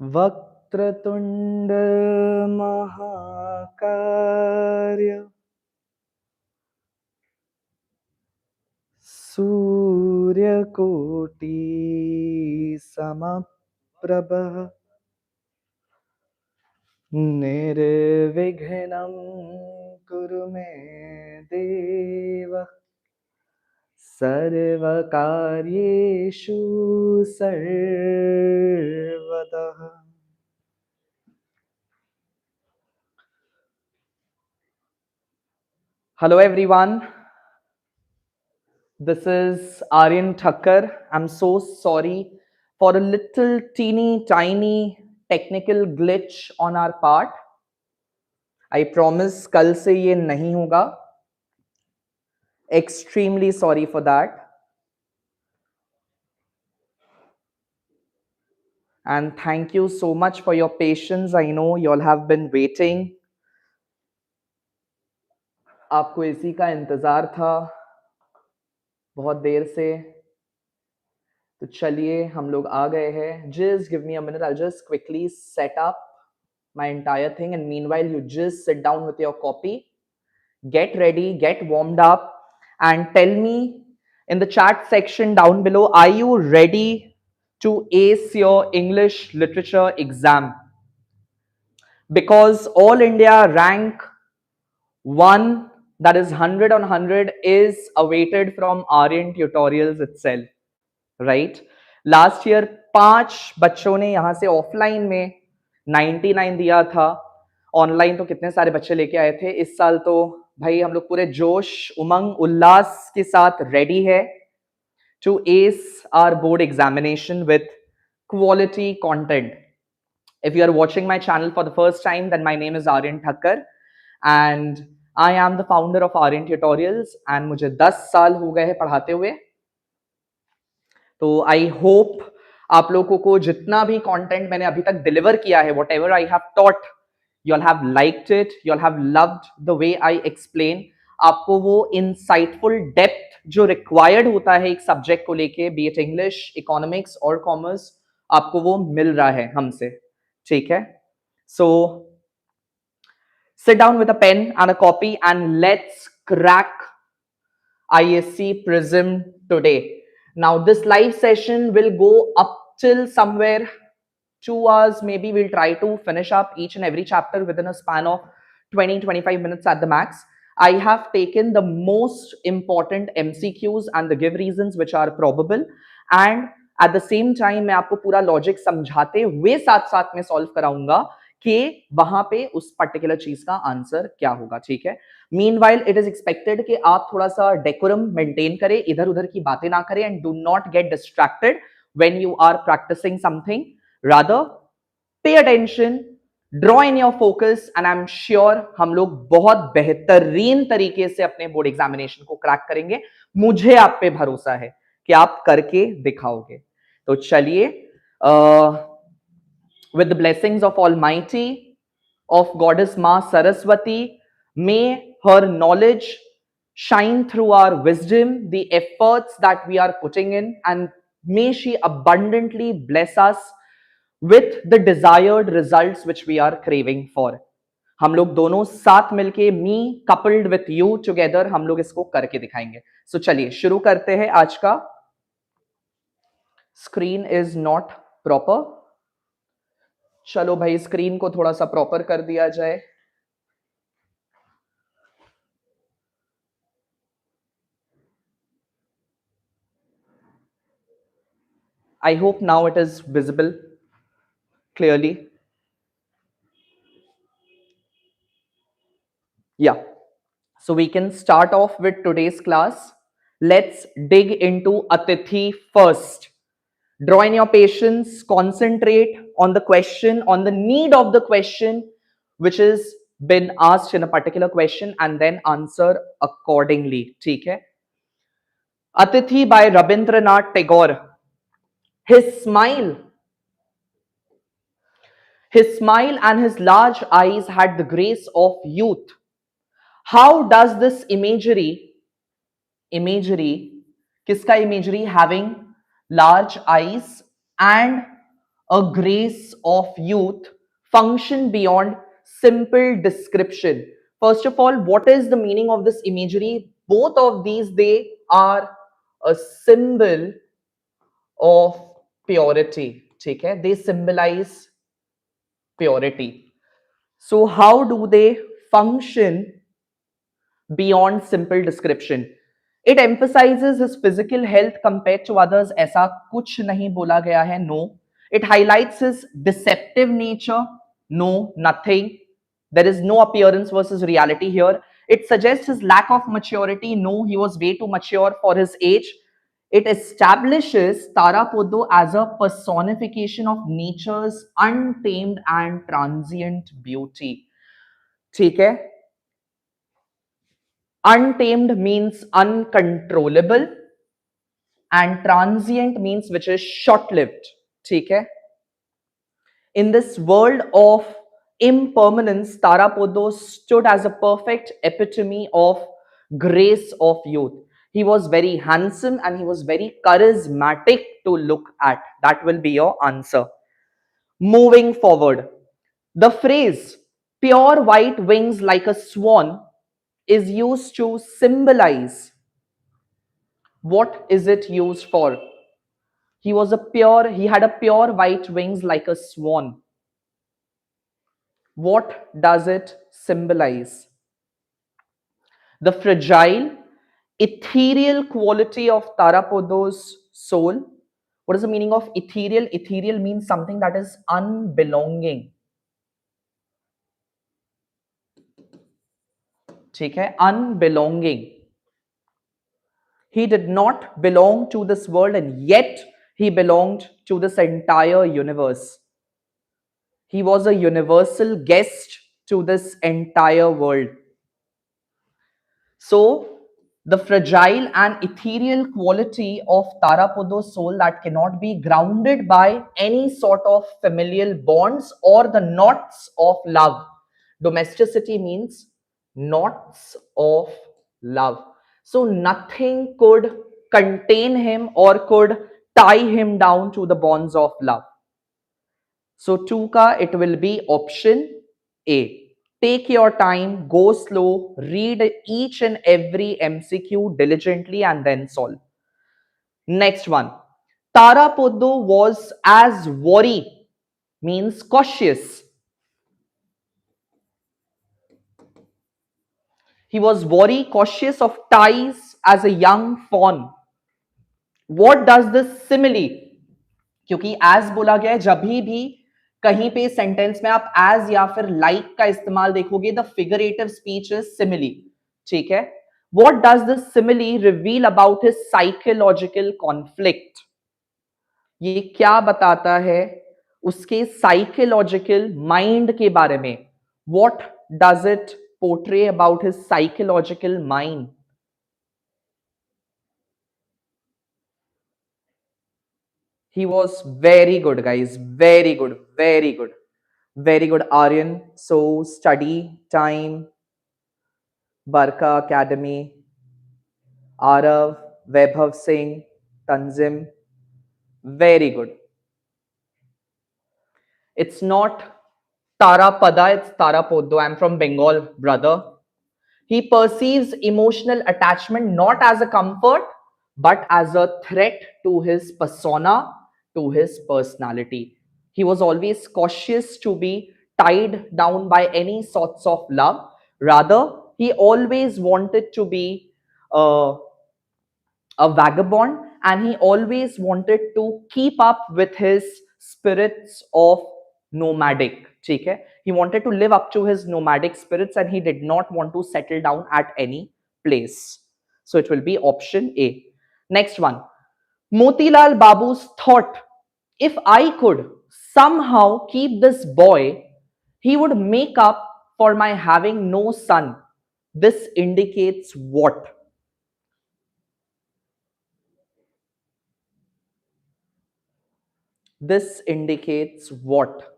वक्रतुंड महाकार्य सूर्यकोटि समप्रभ निर्विघ्नं कुरु मे देव सर्वकार्येषु सर्वदा. Hello everyone, this is ARYAN Thakkar. I'm so sorry for a little teeny tiny technical glitch on our part. I promise कल से ये नहीं होगा. Extremely sorry for that. And thank you so much for your patience. I know you all have been waiting. आपको इसी का इंतजार था बहुत देर से. तो चलिए हम लोग आ गए हैं. Just give me a minute. I'll just quickly set up my entire thing, and meanwhile you just sit down with your copy, get ready, get warmed up, and tell me in the chat section down below, are you ready to ace your English literature exam? Because all India rank 1, that is 100 on 100, is awaited from ARYAN tutorials itself, right? Last year 5 बच्चों ने यहाँ से offline में 99 दिया था. Online तो कितने सारे बच्चे लेके आए थे. इस साल तो भाई हम लोग पूरे जोश उमंग उल्लास के साथ रेडी है to ace our board examination with quality content. If you are watching my channel for the first time, then my name is ARYAN Thakkar and I am the founder of ARYAN Tutorials and मुझे 10 साल हो गए हैं पढ़ाते हुए. तो I hope आप लोगों को जितना भी कंटेंट मैंने अभी तक डिलीवर किया है, what ever I have taught, you all have liked it, you all have loved the way I explain. आपको वो इनसाइटफुल डेप्थ जो रिक्वायर्ड होता है एक सब्जेक्ट को लेके, बी इट इंग्लिश, इकोनॉमिक्स और कॉमर्स, आपको वो मिल रहा है हमसे. ठीक है. सो sit down with a pen and a copy and let's crack ISC Prism today. Now this live session will go up till somewhere 2 hours. Maybe we'll try to finish up each and every chapter within a span of 20-25 minutes at the max. I have taken the most important MCQs and the give reasons which are probable, and at the same time मैं आपको पूरा logic समझाते हुए साथ साथ में solve कराऊंगा कि वहां पे उस पर्टिकुलर चीज का आंसर क्या होगा. ठीक है. मीनवाइल इट इज एक्सपेक्टेड कि आप थोड़ा सा डेकोरम मेंटेन करें, इधर उधर की बातें ना करें, and do not get distracted when you are practising something. Rather pay attention, draw in your focus, and I am sure हम लोग बहुत बेहतरीन तरीके से अपने बोर्ड एग्जामिनेशन को क्रैक करेंगे. मुझे आप पे भरोसा है कि आप करके दिखाओगे. तो चलिए, with the blessings of Almighty, of Goddess Ma Saraswati, may her knowledge shine through our wisdom, the efforts that we are putting in, and may she abundantly bless us with the desired results which we are craving for. हम लोग दोनों साथ मिलके, मी coupled with you together, हम लोग इसको करके दिखाएंगे. सो चलिए शुरू करते हैं आज का. Screen is not proper. चलो भाई स्क्रीन को थोड़ा सा प्रॉपर कर दिया जाए. I hope now it is visible clearly. Yeah. So we can start off with today's class. Let's dig into Atithi first. Draw in your patience, concentrate on the question, on the need of the question which is been asked in a particular question, and then answer accordingly. ठीक है. Atithi by Rabindranath Tagore. His smile and his large eyes had the grace of youth. How does this imagery, kiska imagery, having large eyes and a grace of youth, function beyond simple description. First of all, what is the meaning of this imagery? Both of these, they are a symbol of purity. ठीक है? They symbolize purity. So how do they function beyond simple description? It emphasizes his physical health compared to others. ऐसा कुछ नहीं बोला गया है. No. It highlights his deceptive nature. No, nothing. There is no appearance versus reality here. It suggests his lack of maturity. No, he was way too mature for his age. It establishes Tarapodo as a personification of nature's untamed and transient beauty. ठीक है? Untamed means uncontrollable and transient means which is short-lived. ठीक है? In this world of impermanence, Tarapodo stood as a perfect epitome of grace of youth. He was very handsome and he was very charismatic to look at. That will be your answer. Moving forward, the phrase pure white wings like a swan is used to symbolize. What is it used for? He had a pure white wings like a swan. What does it symbolize? The fragile, ethereal quality of Tarapodo's soul. What is the meaning of ethereal? Ethereal means something that is unbelonging. ठीक है? Unbelonging. He did not belong to this world and yet he belonged to this entire universe. He was a universal guest to this entire world. So, the fragile and ethereal quality of Tarapodo's soul that cannot be grounded by any sort of familial bonds or the knots of love. Domesticity means knots of love. So, nothing could contain him or could tie him down to the bonds of love. So 2 ka, it will be option A. Take your time, go slow, read each and every MCQ diligently and then solve. Next one. Tarapodo was as wary, means cautious. He was wary, cautious of ties as a young fawn. What does this simile? क्योंकि as बोला गया है, जब भी कहीं पे sentence में आप as या फिर like का इस्तेमाल देखोगे, the figurative speech is simile. ठीक है? What does this simile reveal about his psychological conflict? ये क्या बताता है उसके psychological mind के बारे में? What does it portray about his psychological mind? He was very good, guys. Very good. Very good. Very good, Aryan. So, study time, Barka Academy, Arav, Vaibhav Singh, Tanzim. Very good. It's not Tarapada, it's Tarapodo. I'm from Bengal, brother. He perceives emotional attachment not as a comfort, but as a threat to his persona, to his personality. He was always cautious to be tied down by any sorts of love. Rather, he always wanted to be a vagabond and he always wanted to keep up with his spirits of nomadic. ठीक है? He wanted to live up to his nomadic spirits and he did not want to settle down at any place. So it will be option A. Next one. Motilal Babu's thought, if I could somehow keep this boy, he would make up for my having no son. This indicates what? This indicates what?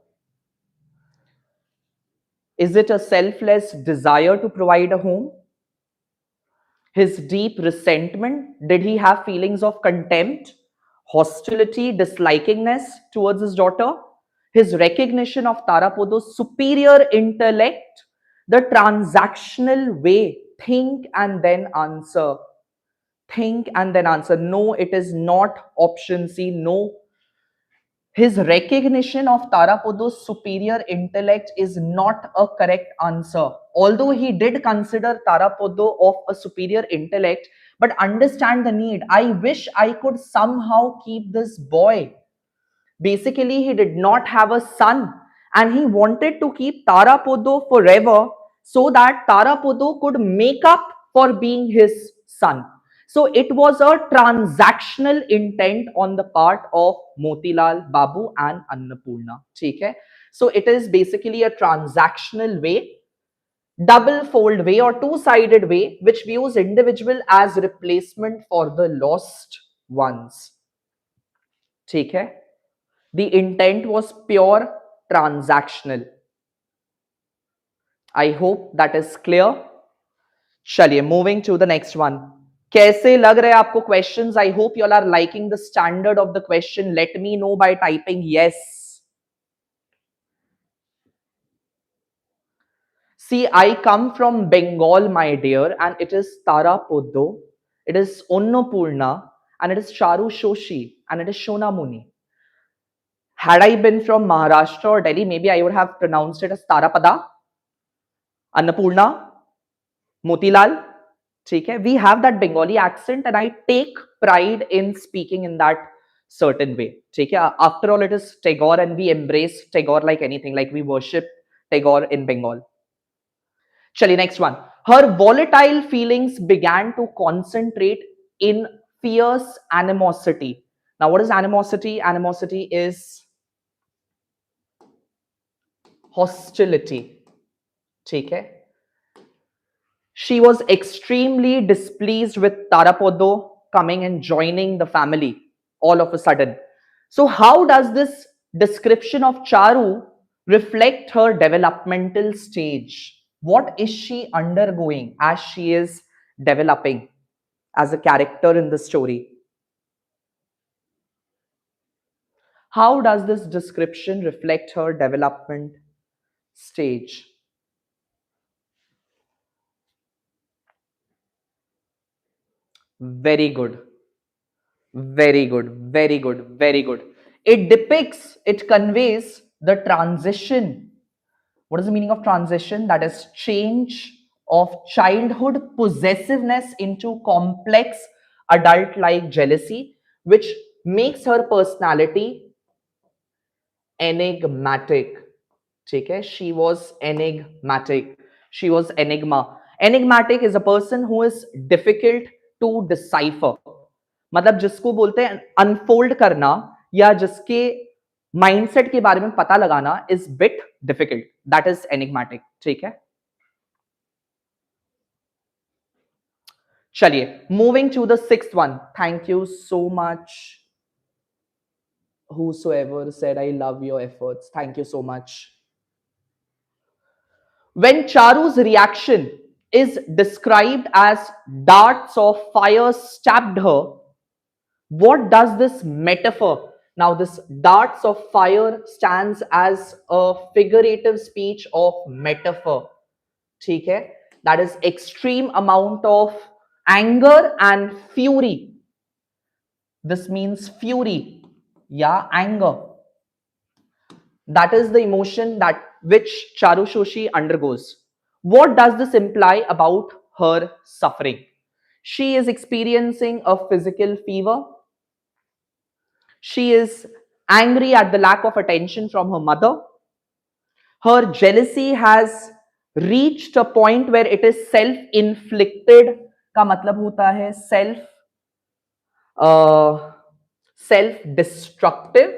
Is it a selfless desire to provide a home? His deep resentment? Did he have feelings of contempt? hostility, dislikingness towards his daughter, his recognition of Tarapodo's superior intellect, the transactional way, think and then answer. Think and then answer. No, it is not option C. No. His recognition of Tarapodo's superior intellect is not a correct answer. Although he did consider Tarapodo of a superior intellect, but understand the need. I wish I could somehow keep this boy. Basically, he did not have a son and he wanted to keep Tarapodo forever so that Tarapodo could make up for being his son. So it was a transactional intent on the part of Motilal Babu and Annapurna. Okay? So it is basically a transactional way, double fold way or two-sided way, which views individual as replacement for the lost ones. Okay? The intent was pure transactional. I hope that is clear. चलिए moving to the next one. कैसे लग रहे हैं आपको questions? I hope you all are liking the standard of the question. Let me know by typing yes. See, I come from Bengal, my dear, and it is Tarapodo, it is Onnapurna, and it is Charu Shoshi, and it is Shonamuni. Had I been from Maharashtra or Delhi, maybe I would have pronounced it as Tarapada, Annapurna, Motilal. Okay? We have that Bengali accent and I take pride in speaking in that certain way. Okay? After all, it is Tagore and we embrace Tagore like anything, like we worship Tagore in Bengal. Chali, next one. Her volatile feelings began to concentrate in fierce animosity. Now, what is animosity? Animosity is hostility. Okay? She was extremely displeased with Tarapodo coming and joining the family all of a sudden. So how does this description of Charu reflect her developmental stage? What is she undergoing as she is developing as a character in the story? How does this description reflect her development stage? Very good. Very good, very good, very good. It depicts, it conveys the transition. What is the meaning of transition? That is change of childhood possessiveness into complex adult-like jealousy, which makes her personality enigmatic. Okay? She was enigmatic. She was enigma. Enigmatic is a person who is difficult to decipher. मतलब जिसको बोलते हैं unfold करना या जिसके mindset के बारे में पता लगाना is bit difficult, that is enigmatic. ठीक है, चलिए moving to the sixth one. Thank you so much whosoever said I love your efforts. Thank you so much. When Charu's reaction is described as darts of fire stabbed her, what does this metaphor? Now, this darts of fire stands as a figurative speech of metaphor. ठीक है? That is extreme amount of anger and fury. This means fury, yeah, anger. That is the emotion that which Charu Shoshi undergoes. What does this imply about her suffering? She is experiencing a physical fever. She is angry at the lack of attention from her mother. Her jealousy has reached a point where it is self-inflicted. का मतलब होता है self-destructive.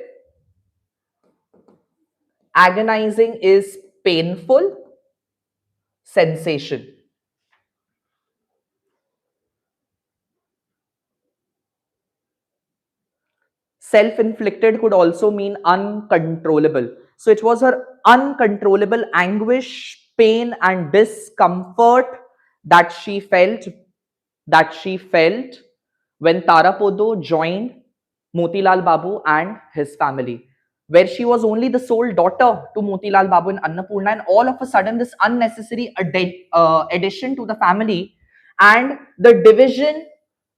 Agonizing is painful sensation. Self-inflicted could also mean uncontrollable. So it was her uncontrollable anguish, pain and discomfort that she felt when Tarapodo joined Motilal Babu and his family, where she was only the sole daughter to Motilal Babu and Annapurna, and all of a sudden, this unnecessary addition to the family and the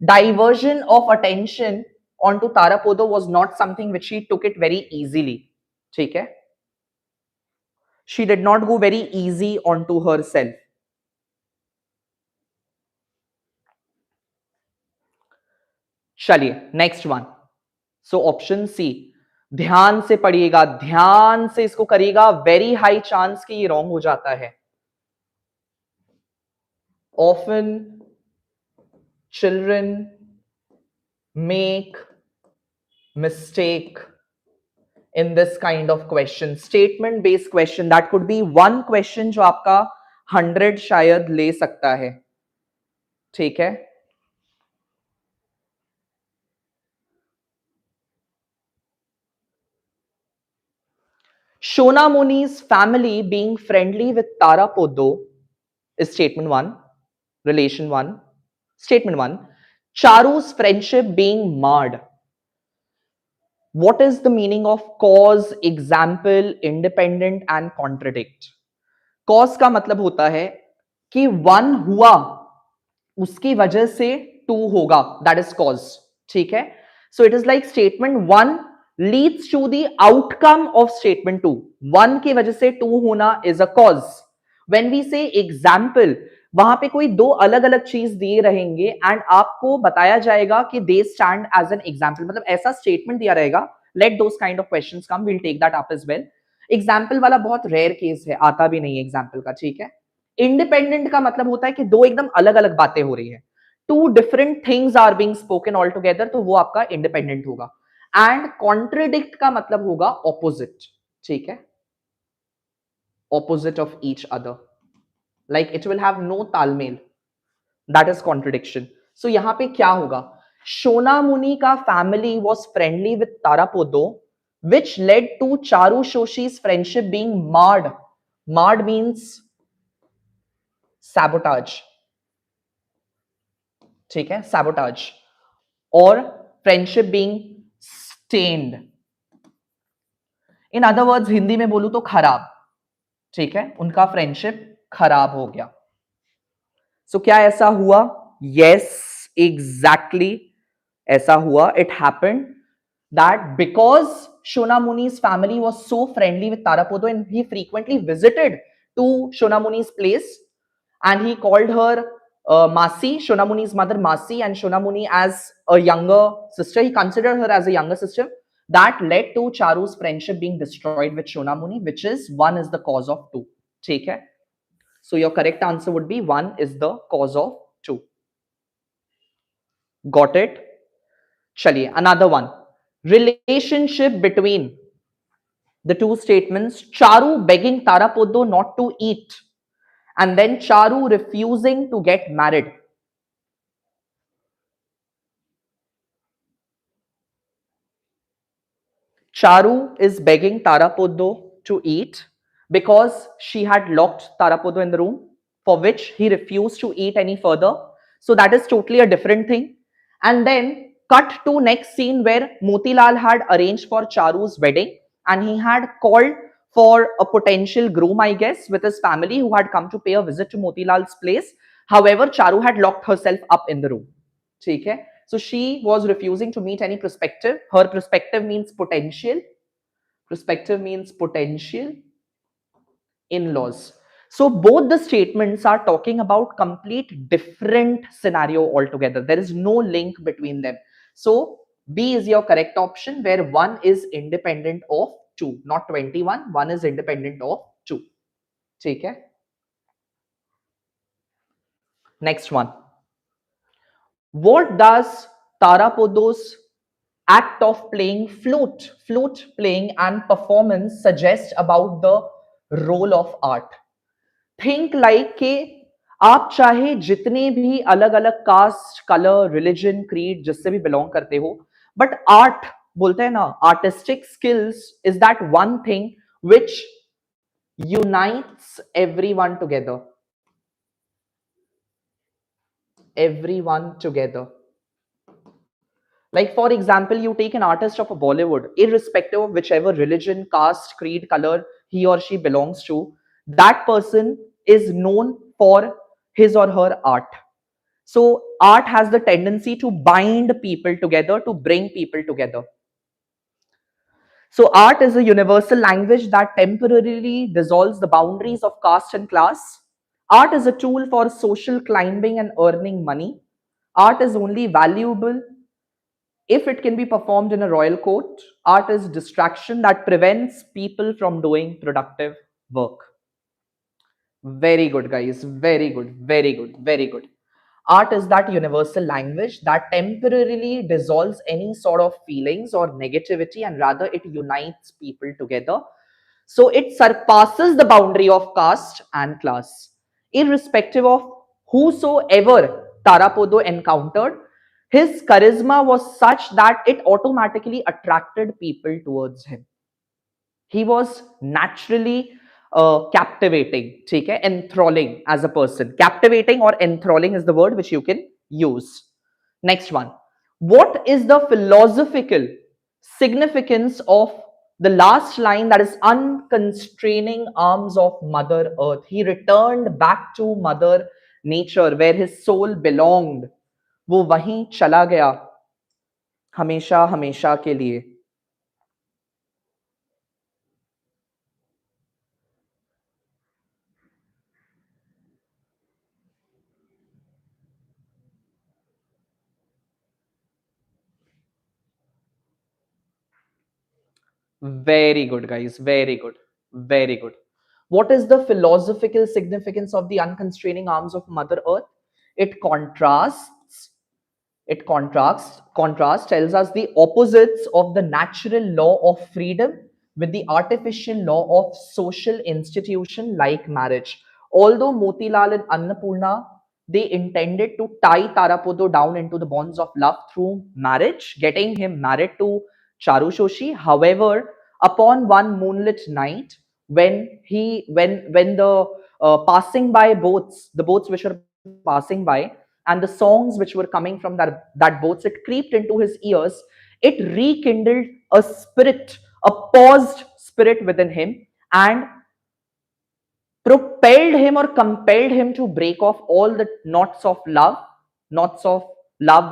diversion of attention onto Tarapodo was not something which she took it very easily. ठीक है? She did not go very easy onto herself. चलिए next one. So option C. ध्यान से पढ़िएगा, ध्यान से इसको करिएगा. वेरी हाई चांस कि ये रॉन्ग हो जाता है. Often children make mistake in this kind of question, statement based question. That could be one question जो आपका 100 शायद ले सकता है. ठीक है. Shona Muni's family being friendly with Tara Podo is statement 1, relation 1. Statement 1, Charu's friendship being marred. What is the meaning of cause, example, independent and contradict? Cause का मतलब होता है कि 1 हुआ उसकी वजह से 2 होगा, that is cause. ठीक है. So it is like statement 1 leads to the outcome of statement 2. 1 की वजह से 2 होना is a cause. When we say example, वहां पे कोई 2 अलग अलग चीज दिए रहेंगे एंड आपको बताया जाएगा कि they stand as an example. मतलब ऐसा स्टेटमेंट दिया रहेगा. Let those kind of questions come, will take that up as well. Example वाला बहुत रेयर केस है, आता भी नहीं है एग्जाम्पल का. ठीक है. इंडिपेंडेंट का मतलब होता है कि 2 एकदम अलग अलग बातें हो रही है. 2 different things are being spoken all together, तो वो आपका इंडिपेंडेंट होगा. एंड कॉन्ट्रडिक्ट का मतलब होगा ऑपोजिट. ठीक है. Opposite of each other, like it will have no talmel. That is contradiction. So यहाँ पे क्या होगा? Shona Muni का family was friendly with Tarapodo, which led to Charu Shoshi's friendship being marred. Marred means sabotage. ठीक है, sabotage. और friendship being stained. In other words, Hindi में बोलूं तो खराब. ठीक है, उनका फ्रेंडशिप खराब हो गया. सो क्या ऐसा हुआ? यस, एग्जैक्टली ऐसा हुआ. It happened that because Shona Muni's family was so friendly with Tarapodo and he frequently visited to Shona Muni's place and he called her Masi, Shona Muni's mother Masi, and Shona Muni as a younger sister. He considered her as a younger sister. That led to Charu's friendship being destroyed with Shona Muni, which is 1 is the cause of 2. ठीक है. So your correct answer would be 1 is the cause of 2. Got it? Chaliye, another one. Relationship between the 2 statements. Charu begging Tarapodo not to eat and then Charu refusing to get married. Charu is begging Tarapodo to eat because she had locked Tarapodo in the room, for which he refused to eat any further. So that is totally a different thing. And then cut to next scene where Motilal had arranged for Charu's wedding and he had called for a potential groom, I guess, with his family who had come to pay a visit to Motilal's place. However, Charu had locked herself up in the room. ठीक है. So she was refusing to meet any prospective. Her prospective means potential. Prospective means potential in-laws. So both the statements are talking about complete different scenario altogether. There is no link between them. So B is your correct option, where 1 is independent of 2, not 21. 1 is independent of 2. ठीक है. Next one. What does Tarapodo's act of playing flute playing and performance suggest about the role of art? Think like कि आप चाहे जितने भी अलग अलग cast, colour, religion, creed जिससे भी बिलोंग करते हो, बट आर्ट बोलते हैं ना, artistic skills is that one thing which unites everyone together. Everyone together. Like, for example, you take an artist of a Bollywood, irrespective of whichever religion, caste, creed, color he or she belongs to, that person is known for his or her art. So, art has the tendency to bind people together, to bring people together. So, art is a universal language that temporarily dissolves the boundaries of caste and class. Art is a tool for social climbing and earning money. Art is only valuable if it can be performed in a royal court. Art is distraction that prevents people from doing productive work. Very good, guys. Very good. Very good. Very good. Art is that universal language that temporarily dissolves any sort of feelings or negativity, and rather it unites people together. So it surpasses the boundary of caste and class. Irrespective of whosoever Tarapodo encountered, his charisma was such that it automatically attracted people towards him. He was naturally captivating, okay? Enthralling as a person. Captivating or enthralling is the word which you can use. Next one. What is the philosophical significance of the last line, that is unconstraining arms of Mother Earth? He returned back to Mother Nature where his soul belonged. वो वहीं चला गया हमेशा हमेशा के लिए. Very good, guys. Very good. Very good. What is the philosophical significance of the unconstraining arms of Mother Earth? It contrasts, contrast tells us the opposites of the natural law of freedom with the artificial law of social institution like marriage. Although Motilal and Annapurna, they intended to tie Tarapodo down into the bonds of love through marriage, getting him married to Charu Shoshi. However, upon one moonlit night, when the passing by boats, the boats which were passing by, and the songs which were coming from that boats, it creeped into his ears. It rekindled a spirit, a paused spirit within him, and propelled him or compelled him to break off all the knots of love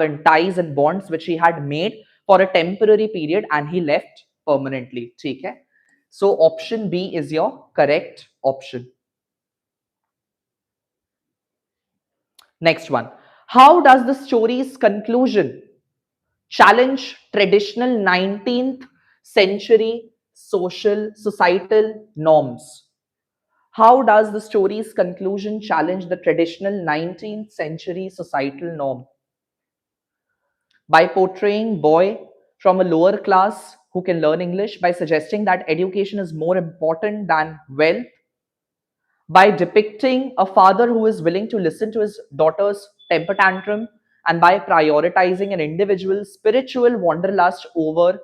and ties and bonds which he had made for a temporary period, and he left permanently. Okay? So option B is your correct option. Next one. How does the story's conclusion challenge traditional 19th century societal norms? How does the story's conclusion challenge the traditional 19th century societal norm? By portraying boy from a lower class who can learn English, by suggesting that education is more important than wealth, by depicting a father who is willing to listen to his daughter's temper tantrum, and by prioritizing an individual's spiritual wanderlust over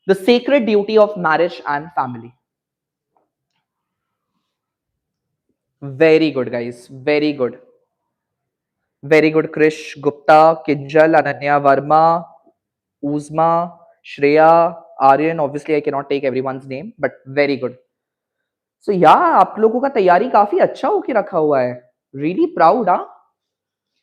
the sacred duty of marriage and family. Very good, guys. Very good. Very good, Krish Gupta, Kinjal, Ananya Varma, Uzma, Shreya, Aryan. Obviously, I cannot take everyone's name, but very good. So yeah, आप लोगों का तैयारी काफी अच्छा होके रखा हुआ है. Really proud, huh?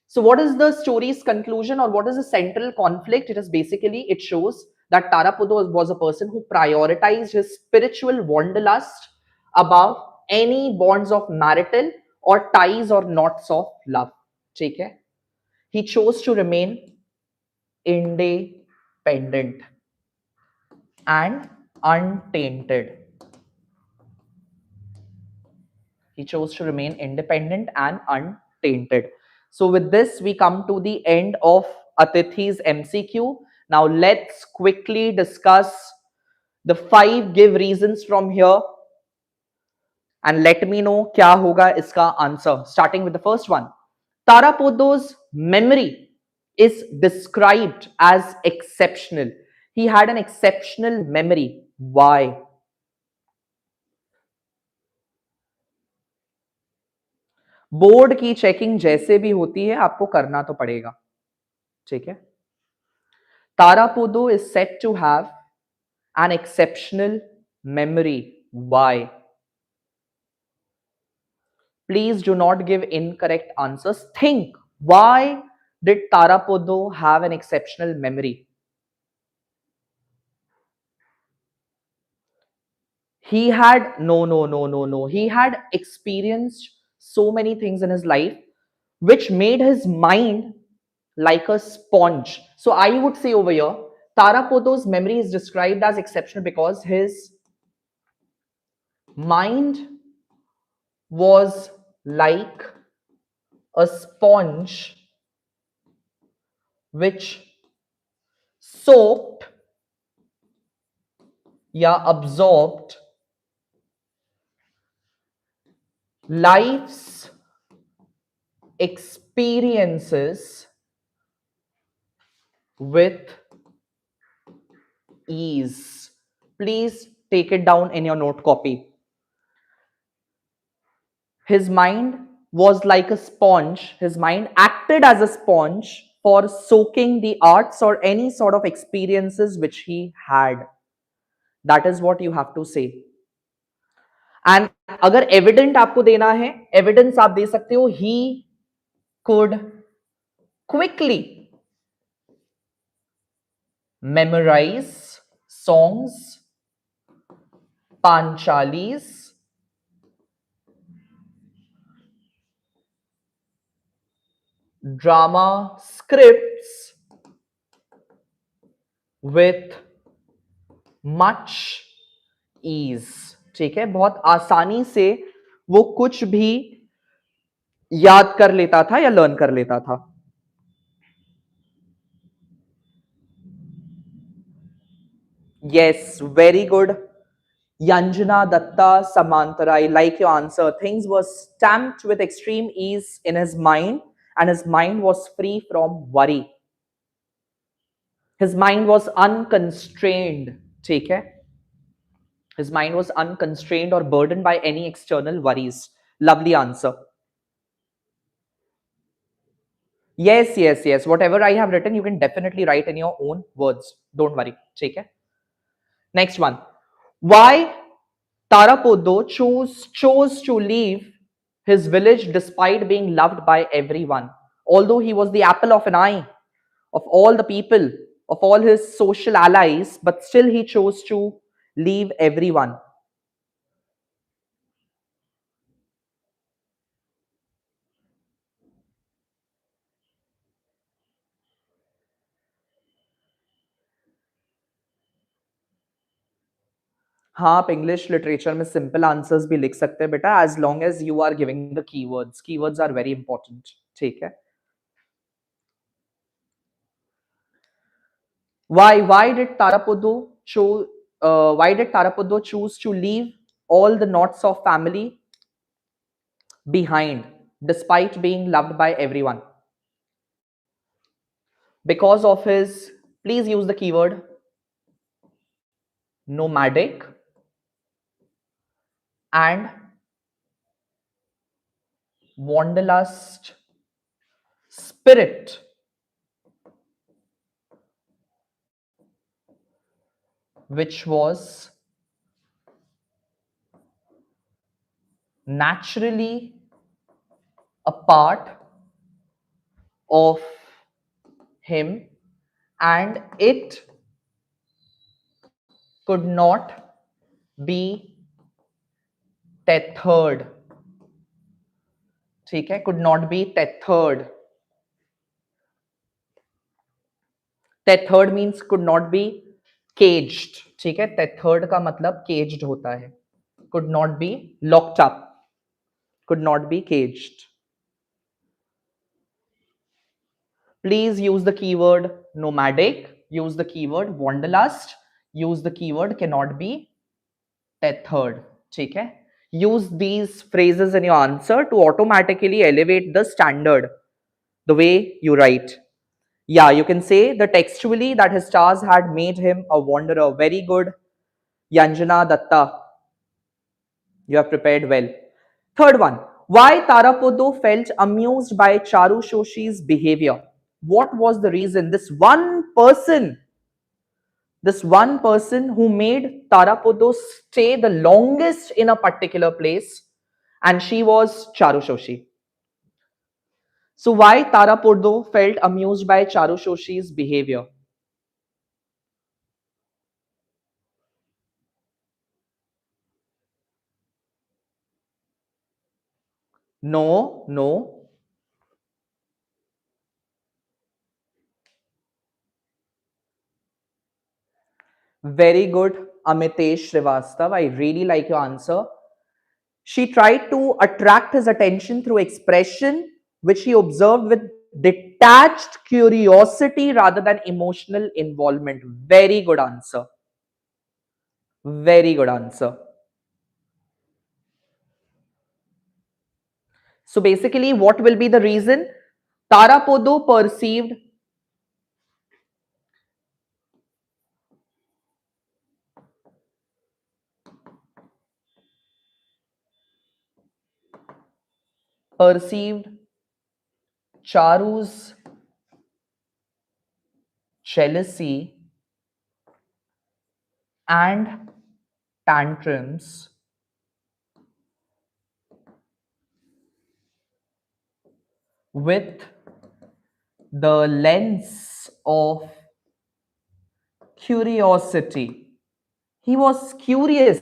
So what is the story's conclusion, or what is the central conflict? It is basically, it shows that Tarapudo was a person who prioritized his spiritual wanderlust above any bonds of marital or ties or knots of love. ठीक है? He chose to remain independent and untainted. He chose to remain independent and untainted. So with this, we come to the end of Atithi's MCQ. Now let's quickly discuss the 5 give reasons from here, and let me know kya hoga iska answer. Starting with the first one. Tarapodo's memory is described as exceptional. He had an exceptional memory. Why? Board की checking जैसे भी होती है, आपको करना तो पड़ेगा. ठीक है? Tarapodo is said to have an exceptional memory. Why? Please do not give incorrect answers. Think, why did Tarapodo have an exceptional memory? He had, no. He had experienced so many things in his life which made his mind like a sponge. So I would say over here, Tarapodo's memory is described as exceptional because his mind was like a sponge which soaked, yeah, absorbed life's experiences with ease. Please take it down in your note copy. His mind was like a sponge. His mind acted as a sponge for soaking the arts or any sort of experiences which he had. That is what you have to say. And अगर evident आपको देना है, evidence आप दे सकते हो, he could quickly memorize songs, panchalis, drama scripts with much ease. ठीक है, बहुत आसानी से वो कुछ भी याद कर लेता था या लर्न कर लेता था. Yes, very good. Yanjana Datta Samantara, I like your answer. Things were stamped with extreme ease in his mind, and his mind was free from worry. His mind was unconstrained. Take care. His mind was unconstrained or burdened by any external worries. Lovely answer. Yes. Whatever I have written, you can definitely write in your own words. Don't worry. Take care. Next one. Why Tarapodo chose to leave his village despite being loved by everyone? Although he was the apple of an eye of all the people, of all his social allies, but still he chose to leave everyone. हाँ, आप English literature में simple answers भी लिख सकते हैं बेटा, as long as you are giving the keywords. Keywords are very important. ठीक है. Why did Tarapodo choose to leave all the knots of family behind despite being loved by everyone? Because of his, please use the keyword nomadic and wanderlust spirit, which was naturally a part of him, and it could not be tethered. ठीक है, could not be tethered. Tethered means could not be caged. ठीक है, tethered का मतलब caged होता है. Could not be locked up. Could not be caged. Please use the keyword nomadic, use the keyword wanderlust, use the keyword cannot be tethered. ठीक है. Use these phrases in your answer to automatically elevate the standard, the way you write. Yeah, you can say the textually that his stars had made him a wanderer. Very good. Yanjana Datta, you have prepared well. Third one, why Tarapodo felt amused by Charu Shoshi's behavior? What was the reason? This one person This one person who made Tarapodo stay the longest in a particular place, and she was Charushoshi. So why Tarapodo felt amused by Charushoshi's behavior? No, no. Very good, Amitesh Srivastav. I really like your answer. She tried to attract his attention through expression, which he observed with detached curiosity rather than emotional involvement. Very good answer. Very good answer. So basically, what will be the reason? Tarapodo perceived Charu's jealousy and tantrums with the lens of curiosity. He was curious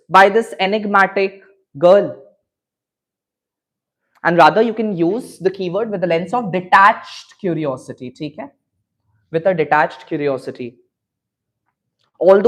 by this enigmatic girl. And rather, you can use the keyword with the lens of detached curiosity. ठीक है? With a detached curiosity. Although